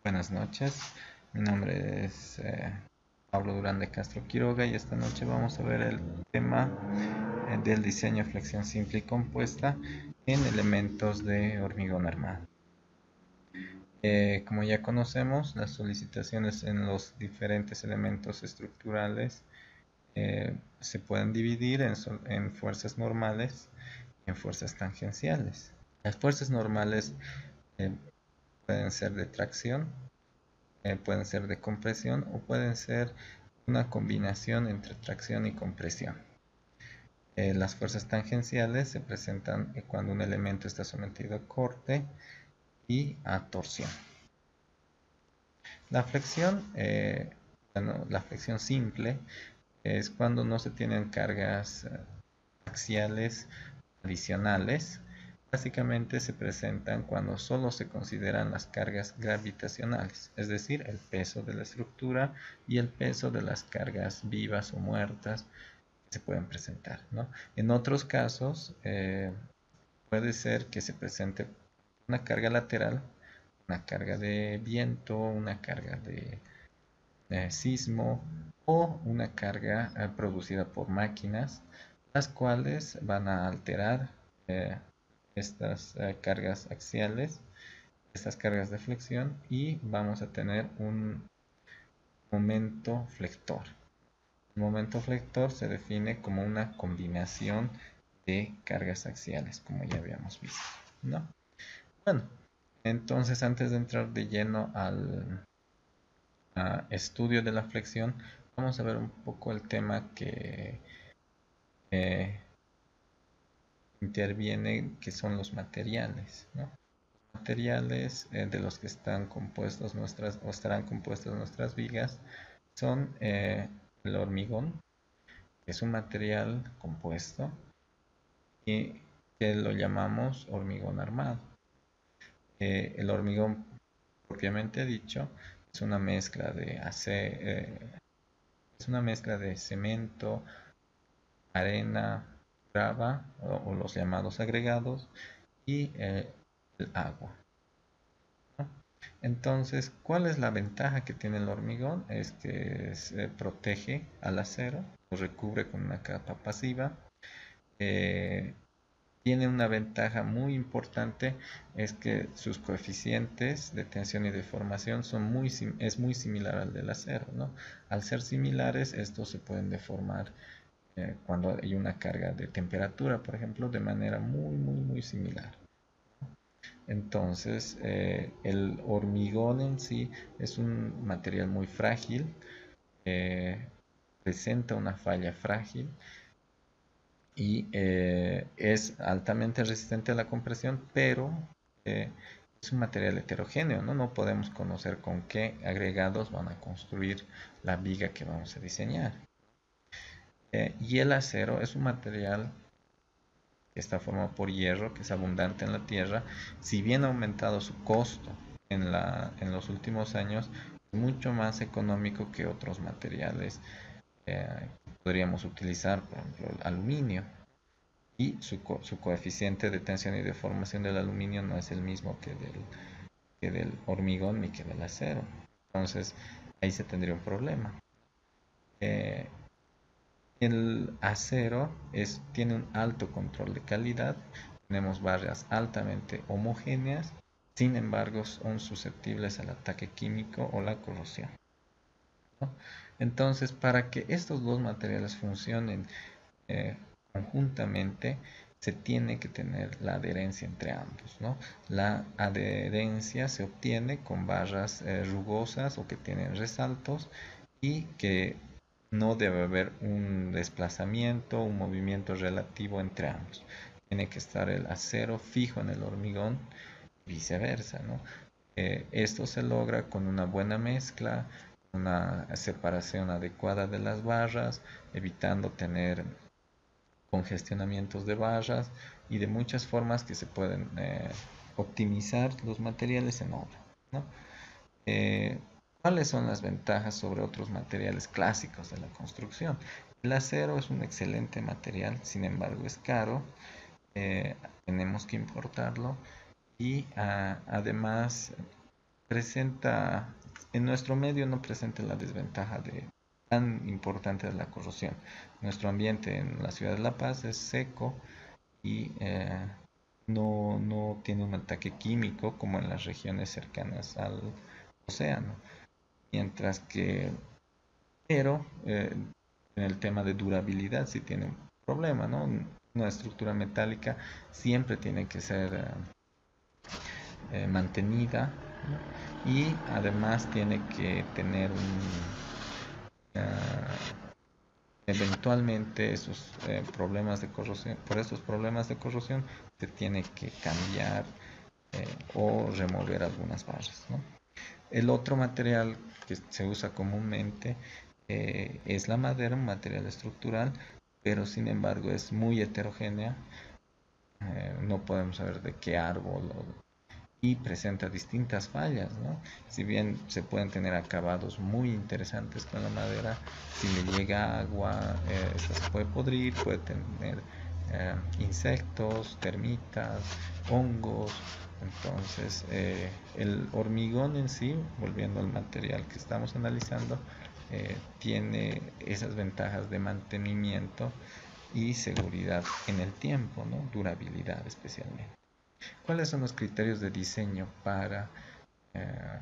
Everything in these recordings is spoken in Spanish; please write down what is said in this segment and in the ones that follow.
Buenas noches, mi nombre es Pablo Durán de Castro Quiroga y esta noche vamos a ver el tema del diseño de flexión simple y compuesta en elementos de hormigón armado. Como ya conocemos, las solicitaciones en los diferentes elementos estructurales se pueden dividir en fuerzas normales y en fuerzas tangenciales. Las fuerzas normales eh, pueden ser de tracción, pueden ser de compresión o pueden ser una combinación entre tracción y compresión. Las fuerzas tangenciales se presentan cuando un elemento está sometido a corte y a torsión. La flexión, la flexión simple es cuando no se tienen cargas axiales adicionales. Básicamente se presentan cuando solo se consideran las cargas gravitacionales, es decir, el peso de la estructura y el peso de las cargas vivas o muertas que se pueden presentar, ¿no? En otros casos puede ser que se presente una carga lateral, una carga de viento, una carga de sismo o una carga producida por máquinas, las cuales van a alterar estas cargas axiales, estas cargas de flexión, y vamos a tener un momento flector. El momento flector se define como una combinación de cargas axiales, como ya habíamos visto, ¿no? Bueno, entonces antes de entrar de lleno al estudio de la flexión, vamos a ver un poco el tema que eh, interviene, que son los materiales, ¿no? Materiales de los que están compuestos nuestras o estarán compuestas nuestras vigas son el hormigón, que es un material compuesto y que lo llamamos hormigón armado. El hormigón propiamente dicho es una mezcla de es una mezcla de cemento, arena, grava o los llamados agregados y el agua, ¿no? Entonces, ¿cuál es la ventaja que tiene el hormigón? Es que se protege al acero, lo recubre con una capa pasiva. Eh, Tiene una ventaja muy importante, es que sus coeficientes de tensión y deformación es muy similar al del acero, ¿no? Al ser similares, estos se pueden deformar cuando hay una carga de temperatura, por ejemplo, de manera muy similar. Entonces, el hormigón en sí es un material muy frágil, eh, presenta una falla frágil y es altamente resistente a la compresión, pero es un material heterogéneo, ¿no? No podemos conocer con qué agregados van a construir la viga que vamos a diseñar. Y el acero es un material que está formado por hierro, que es abundante en la tierra. Si bien ha aumentado su costo en los últimos años, es mucho más económico que otros materiales que podríamos utilizar, por ejemplo, el aluminio. Y su coeficiente de tensión y deformación del aluminio no es el mismo que del hormigón ni que del acero. Entonces, ahí se tendría un problema. Eh, El acero tiene un alto control de calidad, tenemos barras altamente homogéneas, sin embargo son susceptibles al ataque químico o la corrosión, ¿no? Entonces, para que estos dos materiales funcionen eh, conjuntamente, se tiene que tener la adherencia entre ambos, ¿no? La adherencia se obtiene con barras rugosas o que tienen resaltos y que no debe haber un desplazamiento, un movimiento relativo entre ambos. Tiene que estar el acero fijo en el hormigón y viceversa, ¿no? Esto se logra con una buena mezcla, una separación adecuada de las barras, evitando tener congestionamientos de barras y de muchas formas que se pueden optimizar los materiales en obra, ¿no? Eh, ¿Cuáles son las ventajas sobre otros materiales clásicos de la construcción? El acero es un excelente material, sin embargo es caro, tenemos que importarlo y además presenta, en nuestro medio no presenta la desventaja tan importante de la corrosión. Nuestro ambiente en la ciudad de La Paz es seco y no tiene un ataque químico como en las regiones cercanas al océano. Mientras que, pero en el tema de durabilidad sí tiene un problema, ¿no? Una estructura metálica siempre tiene que ser mantenida, ¿no? Y además tiene que tener eventualmente esos problemas de corrosión, por esos problemas de corrosión se tiene que cambiar o remover algunas barras, ¿no? El otro material que se usa comúnmente es la madera, un material estructural, pero sin embargo es muy heterogénea. No podemos saber de qué árbol y presenta distintas fallas, ¿no? Si bien se pueden tener acabados muy interesantes con la madera, si le llega agua, esta se puede podrir, puede tener insectos, termitas, hongos. Entonces, el hormigón en sí, volviendo al material que estamos analizando, tiene esas ventajas de mantenimiento y seguridad en el tiempo, ¿no? Durabilidad especialmente. ¿Cuáles son los criterios de diseño para eh,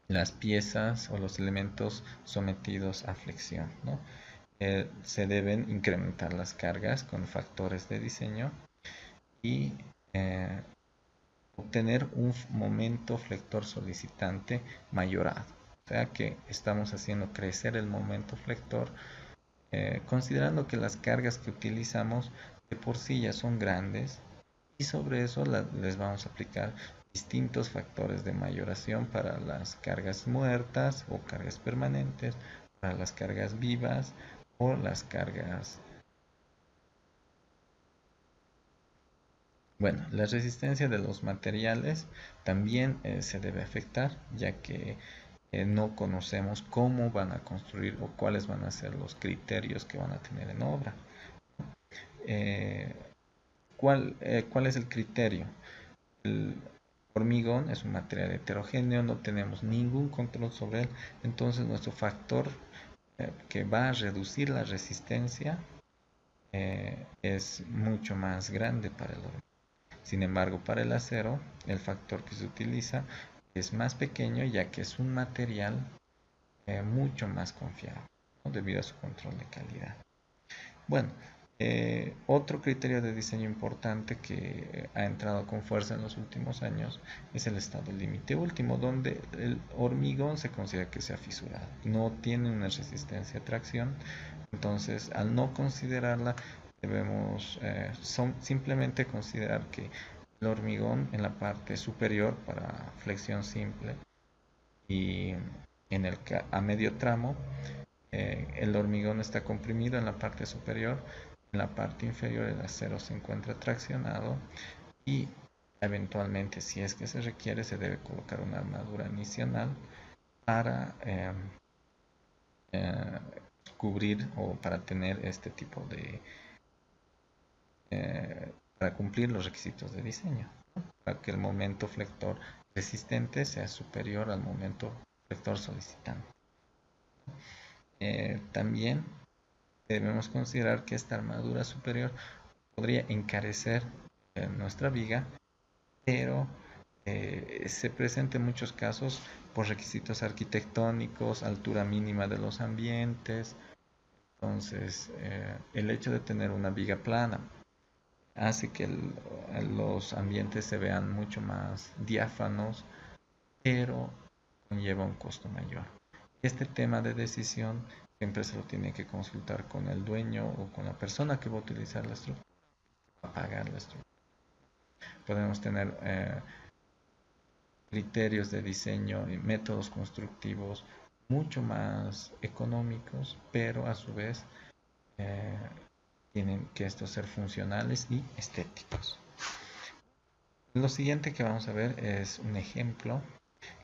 las piezas o los elementos sometidos a flexión, ¿no? Se deben incrementar las cargas con factores de diseño y obtener un momento flector solicitante mayorado. O sea que estamos haciendo crecer el momento flector considerando que las cargas que utilizamos de por sí ya son grandes y sobre eso les vamos a aplicar distintos factores de mayoración para las cargas muertas o cargas permanentes, para las cargas vivas o las cargas. Bueno, la resistencia de los materiales también se debe afectar, ya que no conocemos cómo van a construir o cuáles van a ser los criterios que van a tener en obra. Eh, ¿Cuál es el criterio? El hormigón es un material heterogéneo, no tenemos ningún control sobre él, entonces nuestro factor que va a reducir la resistencia es mucho más grande para el hormigón. Sin embargo, para el acero, el factor que se utiliza es más pequeño ya que es un material mucho más confiable, ¿no? Debido a su control de calidad. Bueno, otro criterio de diseño importante que ha entrado con fuerza en los últimos años es el estado límite último, donde el hormigón se considera que se ha fisurado, no tiene una resistencia a tracción, entonces al no considerarla debemos simplemente considerar que el hormigón en la parte superior para flexión simple y a medio tramo el hormigón está comprimido en la parte superior, en la parte inferior el acero se encuentra traccionado y eventualmente, si es que se requiere, se debe colocar una armadura adicional para eh, cubrir o para tener este tipo de, para cumplir los requisitos de diseño, ¿no? Para que el momento flector resistente sea superior al momento flector solicitante. También debemos considerar que esta armadura superior podría encarecer nuestra viga, pero se presenta en muchos casos por requisitos arquitectónicos, altura mínima de los ambientes. Entonces, el hecho de tener una viga plana hace que los ambientes se vean mucho más diáfanos, pero conlleva un costo mayor. Este tema de decisión siempre se lo tiene que consultar con el dueño o con la persona que va a utilizar la estructura, va a pagar la estructura. Podemos tener criterios de diseño y métodos constructivos mucho más económicos, pero a su vez eh, tienen que estos ser funcionales y estéticos. Lo siguiente que vamos a ver es un ejemplo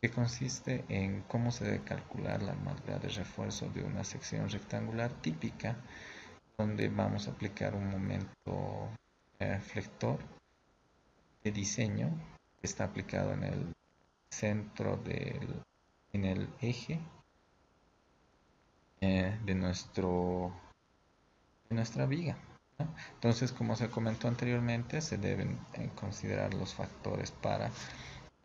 que consiste en cómo se debe calcular la armadura de refuerzo de una sección rectangular típica, donde vamos a aplicar un momento flector de diseño que está aplicado en el centro en el eje de de nuestra viga, ¿no? Entonces, como se comentó anteriormente, se deben considerar los factores para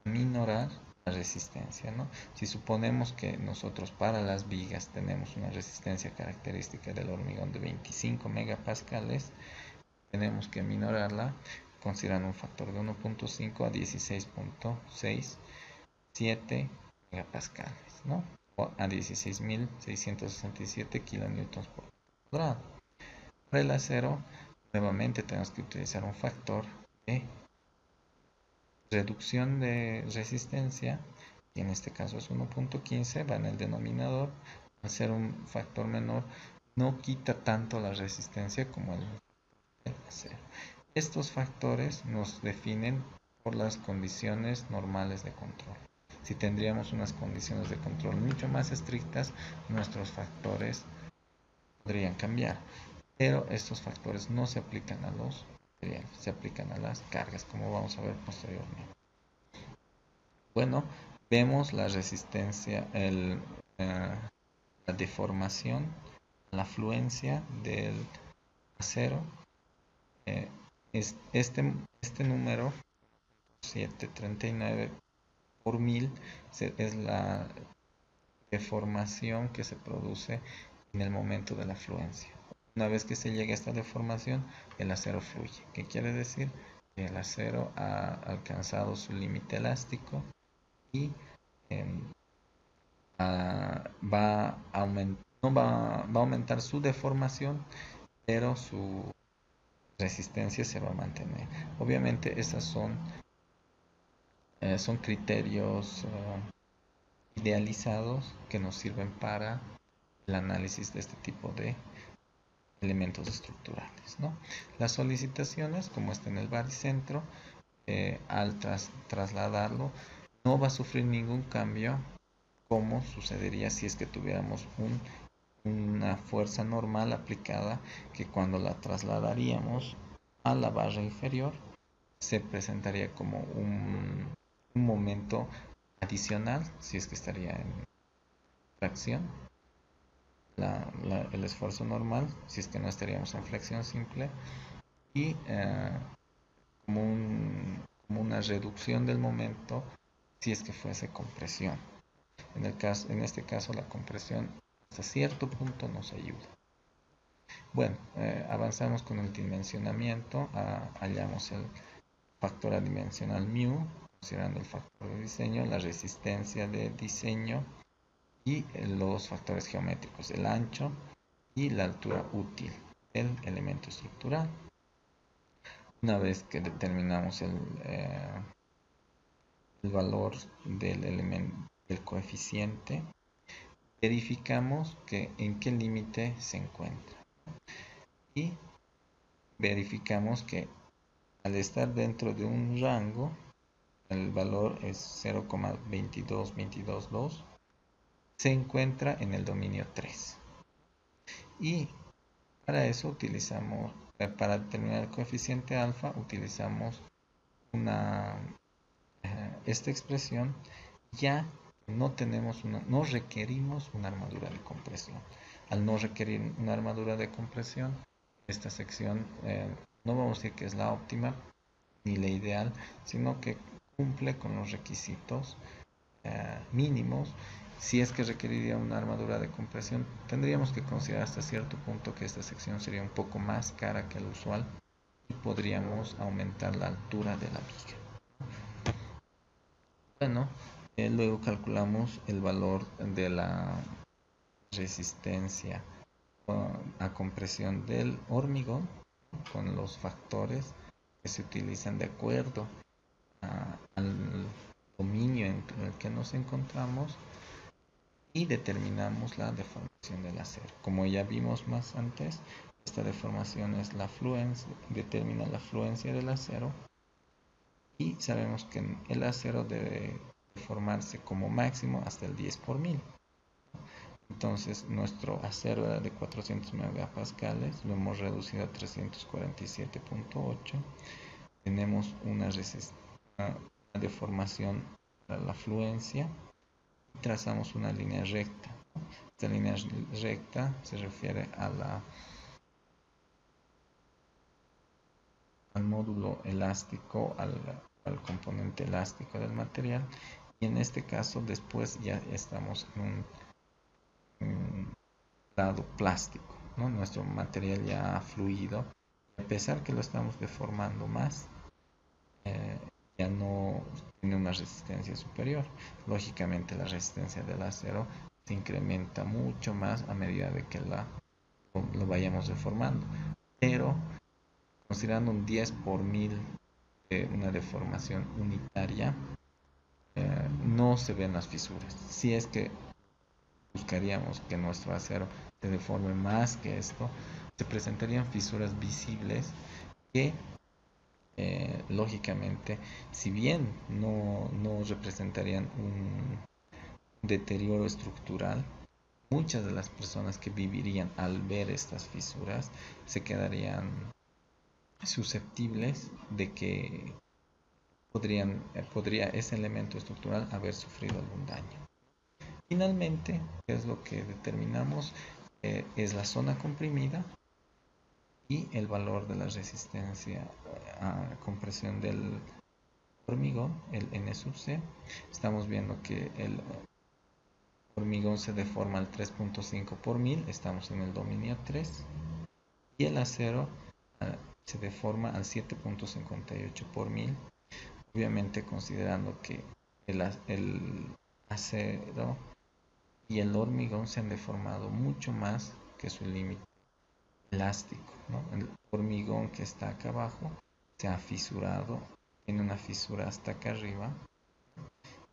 minorar la resistencia, ¿no? Si suponemos que nosotros para las vigas tenemos una resistencia característica del hormigón de 25 megapascales, tenemos que minorarla considerando un factor de 1.5 a 16.67 megapascales, ¿no? O a 16.667 kilonewtons por cuadrado. Para el acero, nuevamente tenemos que utilizar un factor de reducción de resistencia, y en este caso es 1.15, va en el denominador. Al ser un factor menor, no quita tanto la resistencia como el acero. Estos factores nos definen por las condiciones normales de control. Si tendríamos unas condiciones de control mucho más estrictas, nuestros factores podrían cambiar. Pero estos factores no se aplican a los materiales, se aplican a las cargas, como vamos a ver posteriormente. Bueno, vemos la resistencia, la deformación, la fluencia del acero. Este número 739 por 1000 es la deformación que se produce en el momento de la fluencia. Una vez que se llega a esta deformación, el acero fluye. ¿Qué quiere decir? Que el acero ha alcanzado su límite elástico y no va a aumentar su deformación, pero su resistencia se va a mantener. Obviamente esas son criterios idealizados que nos sirven para el análisis de este tipo de elementos estructurales, ¿no? Las solicitaciones, como está en el baricentro, al trasladarlo, no va a sufrir ningún cambio como sucedería si es que tuviéramos una fuerza normal aplicada, que cuando la trasladaríamos a la barra inferior se presentaría como un momento adicional, si es que estaría en tracción, el esfuerzo normal, si es que no estaríamos en flexión simple, y como, como una reducción del momento si es que fuese compresión. En este caso la compresión hasta cierto punto nos ayuda. Bueno, avanzamos con el dimensionamiento, hallamos el factor adimensional μ, considerando el factor de diseño, la resistencia de diseño y los factores geométricos, el ancho y la altura útil del elemento estructural. Una vez que determinamos el valor del coeficiente, verificamos en qué límite se encuentra y verificamos que al estar dentro de un rango, el valor es 0,22222, se encuentra en el dominio 3. Y para eso utilizamos, para determinar el coeficiente alfa, utilizamos esta expresión. Ya no requerimos una armadura de compresión. Al no requerir una armadura de compresión, esta sección no vamos a decir que es la óptima ni la ideal, sino que cumple con los requisitos mínimos. Si es que requeriría una armadura de compresión, tendríamos que considerar hasta cierto punto que esta sección sería un poco más cara que la usual y podríamos aumentar la altura de la viga. Bueno, luego calculamos el valor de la resistencia a compresión del hormigón con los factores que se utilizan de acuerdo al dominio en el que nos encontramos, y determinamos la deformación del acero. Como ya vimos más antes, esta deformación es determina la fluencia del acero, y sabemos que el acero debe deformarse como máximo hasta el 10 por 1000. Entonces nuestro acero era de 400 megapascales, lo hemos reducido a 347.8. Tenemos una deformación la fluencia y trazamos una línea recta. Esta línea recta se refiere al módulo elástico, al componente elástico del material, y en este caso después ya estamos en un lado plástico, ¿no? Nuestro material ya ha fluido, a pesar que lo estamos deformando más, ya no tiene una resistencia superior. Lógicamente la resistencia del acero se incrementa mucho más a medida de que lo vayamos deformando, pero considerando un 10 por mil de una deformación unitaria, no se ven las fisuras. Si es que buscaríamos que nuestro acero se deforme más que esto, se presentarían fisuras visibles que lógicamente, si bien no representarían un deterioro estructural, muchas de las personas que vivirían al ver estas fisuras se quedarían susceptibles de que podría ese elemento estructural haber sufrido algún daño. Finalmente, ¿qué es lo que determinamos? Es la zona comprimida y el valor de la resistencia a compresión del hormigón, el N sub C. Estamos viendo que el hormigón se deforma al 3.5 por mil, estamos en el dominio 3, y el acero se deforma al 7.58 por mil, obviamente considerando que el acero y el hormigón se han deformado mucho más que su límite elástico, ¿no? El hormigón que está acá abajo se ha fisurado, tiene una fisura hasta acá arriba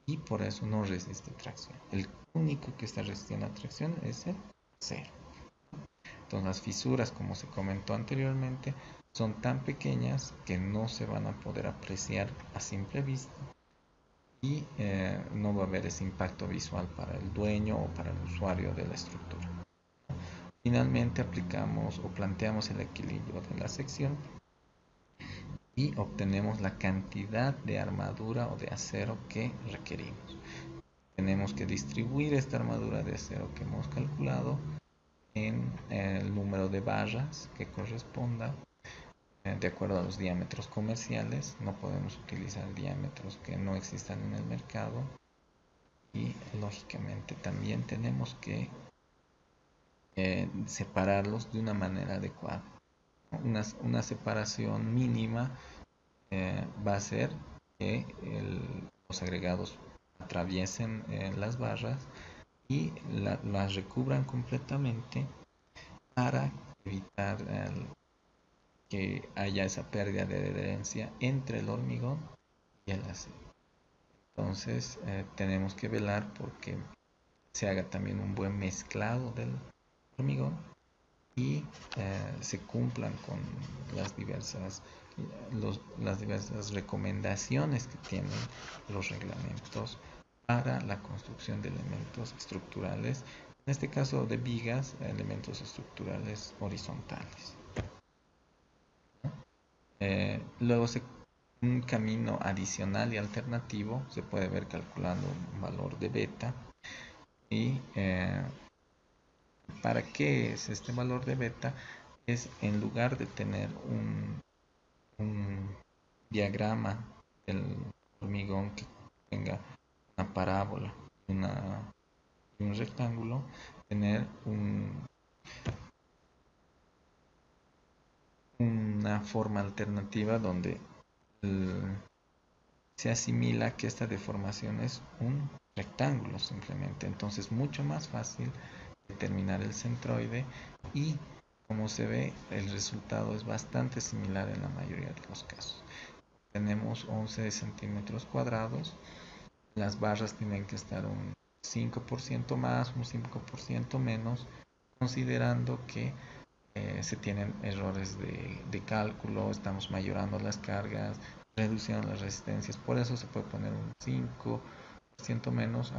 y por eso no resiste tracción. El único que está resistiendo a tracción es el acero. Entonces las fisuras, como se comentó anteriormente, son tan pequeñas que no se van a poder apreciar a simple vista y no va a haber ese impacto visual para el dueño o para el usuario de la estructura. Finalmente aplicamos o planteamos el equilibrio de la sección y obtenemos la cantidad de armadura o de acero que requerimos. Tenemos que distribuir esta armadura de acero que hemos calculado en el número de barras que corresponda de acuerdo a los diámetros comerciales. No podemos utilizar diámetros que no existan en el mercado y lógicamente también tenemos que separarlos de una manera adecuada. Una separación mínima va a ser que los agregados atraviesen las barras y las recubran completamente para evitar que haya esa pérdida de adherencia entre el hormigón y el acero. Entonces tenemos que velar porque se haga también un buen mezclado del hormigón y se cumplan con las diversas recomendaciones que tienen los reglamentos para la construcción de elementos estructurales, en este caso de vigas, elementos estructurales horizontales. Luego un camino adicional y alternativo se puede ver calculando un valor de beta y ¿para qué es este valor de beta? Es en lugar de tener un diagrama del hormigón que tenga una parábola y un rectángulo, tener una forma alternativa donde se asimila que esta deformación es un rectángulo simplemente. Entonces mucho más fácil determinar el centroide y como se ve el resultado es bastante similar en la mayoría de los casos. Tenemos 11 centímetros cuadrados, las barras tienen que estar un 5% más, un 5% menos, considerando que se tienen errores de cálculo, estamos mayorando las cargas, reduciendo las resistencias, por eso se puede poner un 5% menos,